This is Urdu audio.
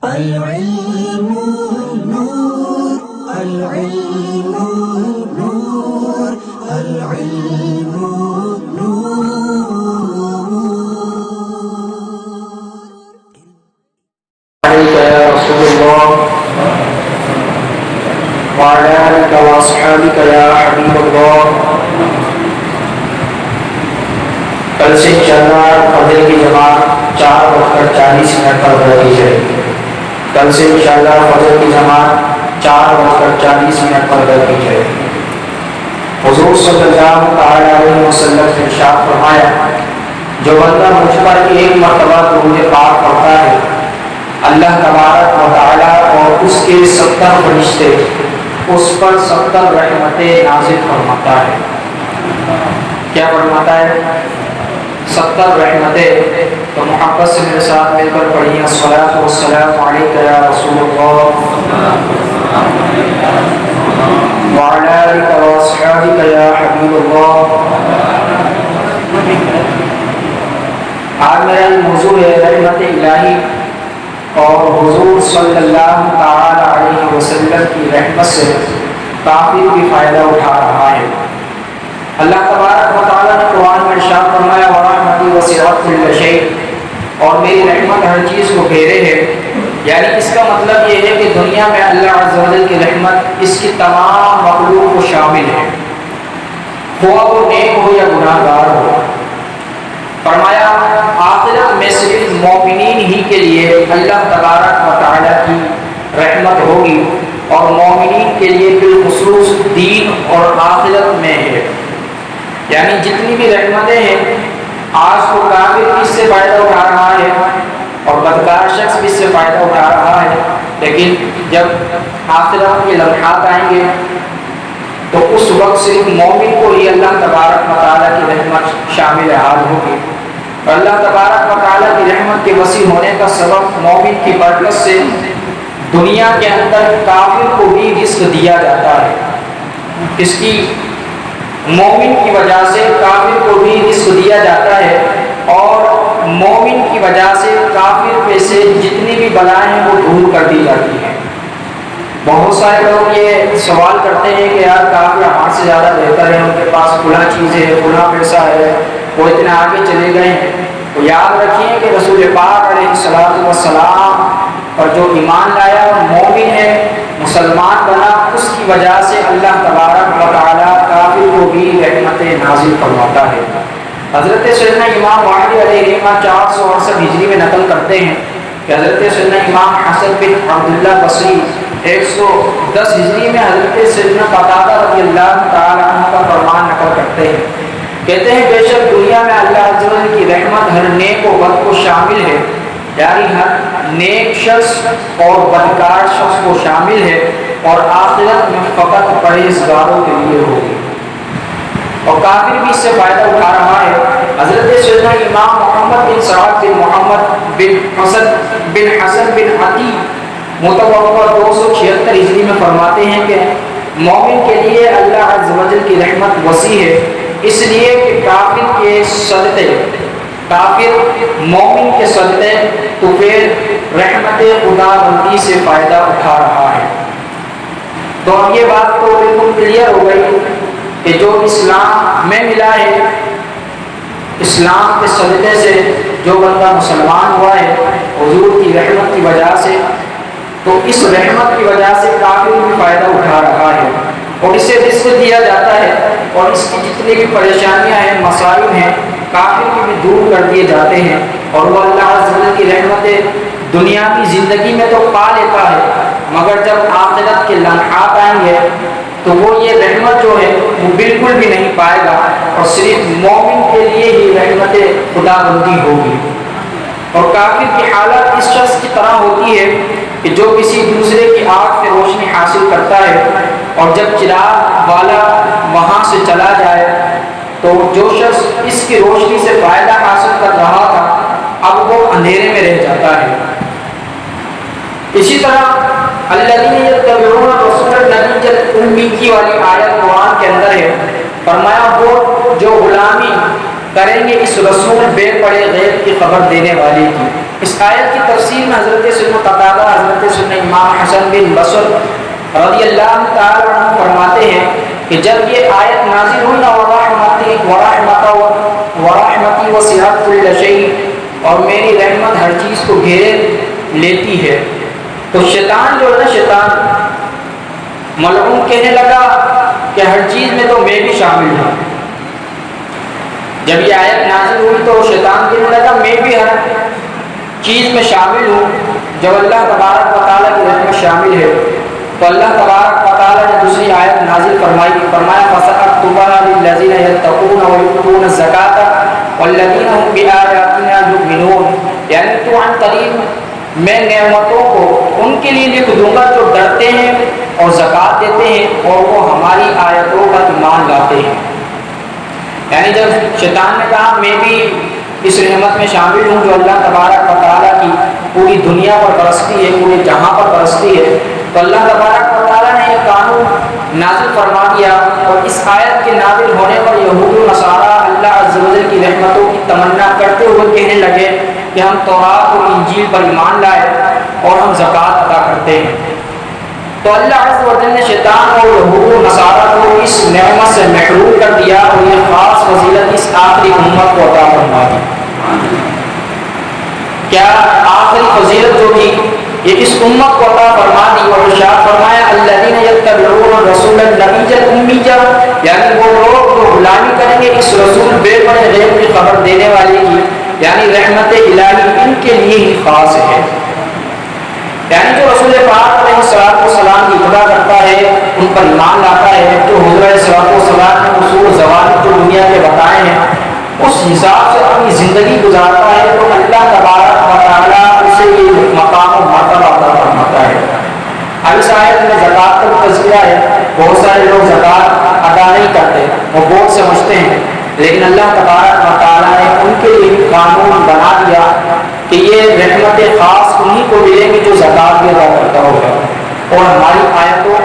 العلم نور العلم نور العلم عليك يا رسول الله وعلى آلك وأصحابك يا حبيب الله. کل سے انشاءاللہ فجر کی جماعت 4:40 پر ادا کی جائے گی. کل سے انشاءاللہ فجر کی جماعت 4:40 پر ادا کی جائے گی. حضور صلی اللہ علیہ وسلم نے ارشاد فرمایا، جو بندہ مجھ پر ایک مرتبہ درود پاک پڑھتا ہے، اللہ تبارک و تعالی اور اس کے 70 فرشتے اس پر 70 رحمتیں نازل فرماتا ہے. کیا فرماتا ہے؟ 70 رحمتیں. تو محبت سے میرے ساتھ مل کر پڑھیے، الصلاۃ والسلام علیک یا رسول اللہ وعلی آلک واصحابک یا حبیب اللہ. آج میرا موضوع ہے رحمت الہی، اور حضور صلی اللہ تعالی علیہ وسلم کی رحمت سے کافی بھی فائدہ اٹھا رہا ہے. اللہ تبارک و تعالیٰ نے قرآن میں ارشاد فرمایا، وَرَحْمَتِي وَسِعَتْ كُلَّ شَيْءٍ، اور میری رحمت ہر چیز کو گھیرے ہے. یعنی اس کا مطلب یہ ہے کہ دنیا میں اللہ عز و جل کی رحمت اس کی تمام مخلوق کو شامل ہے، خواہ وہ نیک ہو یا گناہ گار ہو. فرمایا آخرت میں صرف مومنین ہی کے لیے اللہ تبارک و تعالیٰ کی رحمت ہوگی، اور مومنین کے لیے بالخصوص دین اور آخرت میں ہے. یعنی جتنی بھی رحمتیں ہیں، آج تو کافر بھی اس سے فائدہ اٹھا رہا ہے اور بدکار شخص بھی اس سے فائدہ اٹھا رہا ہے، لیکن جب آخرت کے لمحات آئیں گے تو اس وقت صرف مومن کو ہی اللہ تبارک و تعالیٰ کی رحمت شامل حال ہوگی. اور اللہ تبارک و تعالیٰ کی رحمت کے وسیع ہونے کا سبب مومن کی برکت سے دنیا کے اندر کافر کو بھی رزق دیا جاتا ہے. اس کی مومن کی وجہ سے کافر کو بھی رزق دیا جاتا ہے، اور مومن کی وجہ سے کافر پہ سے جتنی بھی بلائیں ہیں وہ دور کر دی جاتی ہیں. بہت سارے لوگ یہ سوال کرتے ہیں کہ یار کافر ہمارے سے زیادہ بہتر ہے، ان کے پاس فلاں چیز ہے، فلاں پیسہ ہے، وہ اتنے آگے چلے گئے ہیں. تو یاد رکھیے کہ رسول پاک علیہ الصلوۃ والسلام اور جو ایمان لایا وہ مومن ہے، مسلمان بنا، اس کی وجہ سے اللہ تبارک و تعالیٰ کافر کو بھی رحمتیں نازل فرماتا ہے. حضرت سیدنا امام مہدی علیہ السلام 468 ہجری میں نقل کرتے ہیں کہ حضرت سیدنا امام حسن بن عبداللہ بصری 110 ہجری میں حضرت سیدنا قتادہ رضی اللہ تعالی عنہ کا فرمان نقل کرتے ہیں. کہتے ہیں بے شک دنیا میں اللہ عز و جل کی رحمت ہر نیک و بد کو شامل ہے، یعنی ہر نیک شخص اور بدکار شخص کو شامل ہے، اور آخرت میں فقط پرہیزگاروں کے لیے ہوگی. اور کافر بھی اس سے فائدہ اٹھا رہا ہے. حضرت سیدنا امام محمد بن سعد بن محمد بن حسن بن عطی متوفى 276 ہجری میں فرماتے ہیں کہ مومن کے لیے اللہ عز و جل کی رحمت وسیع ہے، اس لیے کہ کافر مومن کے صدقے تو پھر رحمت خدا بندی سے فائدہ اٹھا رہا ہے. تو اب یہ بات تو بالکل کلیئر ہو گئی کہ جو اسلام میں ملا ہے، اسلام کے صدقے سے جو بندہ مسلمان ہوا ہے حضور کی رحمت کی وجہ سے، تو اس رحمت کی وجہ سے کافر بھی فائدہ اٹھا رہا ہے، اور اسے رزق دیا جاتا ہے، اور اس کی جتنی بھی پریشانیاں ہیں، مسائل ہیں، کافر کی بھی دور کر دیے جاتے ہیں. اور وہ اللہ عز و جل کی رحمتیں دنیا کی زندگی میں تو پا لیتا ہے، مگر جب آخرت کے لمحات آئیں گے تو وہ یہ رحمت جو ہے وہ بالکل بھی نہیں پائے گا، اور صرف مومن کے لیے ہی رحمت خدا بندی ہوگی. اور کافر کی حالت اس شخص کی طرح ہوتی ہے کہ جو کسی دوسرے کی آنکھ سے روشنی حاصل کرتا ہے، اور جب چراغ والا وہاں سے چلا جائے تو جو شخص اس کی روشنی سے فائدہ حاصل کر رہا تھا اب وہ اندھیرے میں رہ جاتا ہے. اسی طرح الذین یتبعون الرسول النبی الأمی کی والی آیت قرآن کے اندر ہے. فرمایا وہ جو غلامی کریں گے اس رسول بے پڑے غیب کی خبر دینے والے کی. اس آیت کی تفسیر میں حضرت سیدنا قتادہ، حضرت سیدنا امام حسن بن بصر رضی اللہ تعالی عنہ فرماتے ہیں کہ جب یہ آیت نازل ہوئی نا ورحمتی وسعت کل شیء، اور میری رحمت ہر چیز کو گھیرے لیتی ہے، تو شیطان جو ہے نا، شیطان ملعون کہنے لگا کہ ہر چیز میں تو میں بھی شامل ہوں۔ جب یہ آیت نازل ہوئی تو شیطان کہنے لگا میں بھی ہر چیز میں شامل ہوں۔ جب اللہ تبارک و تعالیٰ کی رحمت شامل ہے تو اللہ تبارک و تعالیٰ نے دوسری آیت نازل فرمایا فَسَأَكْتُبُهَا لِلَّذِينَ يَتَّقُونَ وَيُؤْتُونَ الزَّكَاةَ وَالَّذِينَ هُمْ بِآيَاتِنَا يُؤْمِنُونَ، یعنی تو عن قریب میں نعمتوں کو ان کے لیے لکھ دوں گا جو ڈرتے ہیں اور زکوٰۃ دیتے ہیں اور وہ ہماری آیتوں کا ایمان لاتے ہیں۔ یعنی جب شیطان نے کہا میں بھی اس رحمت میں شامل ہوں جو اللہ تبارک و تعالیٰ کی پوری دنیا پر برستی ہے، پورے جہاں پر برستی ہے، تو اللہ تبارک و تعالیٰ نے یہ قانون نازل فرما دیا، اور اس آیت کے نازل ہونے پر یہود و نصارہ اللہ عز و جل کی رحمتوں کی تمنا کرتے ہوئے کہنے لگے کہ ہم تورات اور انجیل پر ایمان لائے اور ہم زکوٰۃ ادا کرتے ہیں۔ تو اللہ عز و جل نے شیطان اور یہود و نصارہ کو اس نعمت سے محروم کر دیا، اور یہ خاص فضیلت اس آخری امت کو عطا فرما دی۔ کیا آخری فضیلت جو تھی یہ اس امت کو عطا فرما دی، اور ارشاد فرمایا الذین یتبعون الرسول النبی الأمی، یعنی وہ لوگ جو غلامی کریں گے اس رسول بے پناہ غیب کی خبر دینے والے کی، یعنی رحمت الہی ان کے لیے ہی خاص ہے۔ یعنی جو رسول پاک علیہ السلام کی اتباع کرتا ہے، ان پر ایمان لاتا ہے، جو حضور علیہ السلام نے اصول ضوابط جو دنیا کے بتائے ہیں اس حساب سے اپنی زندگی گزارتا ہے، تو اللہ تبارک و تعالیٰ اسے یہ مقام و مرتبہ عطا فرماتا ہے۔ اب اس آیت میں زکوٰۃ کا تذکرہ ہے۔ بہت سارے لوگ زکوٰۃ ادا نہیں کرتے، وہ بہت سمجھتے ہیں، لیکن اللہ تبارک و تعالیٰ نے ان کے لیے قانون بنا دیا کہ یہ رحمت خاص انہی کو ملے گی جو زکوٰۃ بھی ادا کرتا ہوگا، اور ہماری آیتوں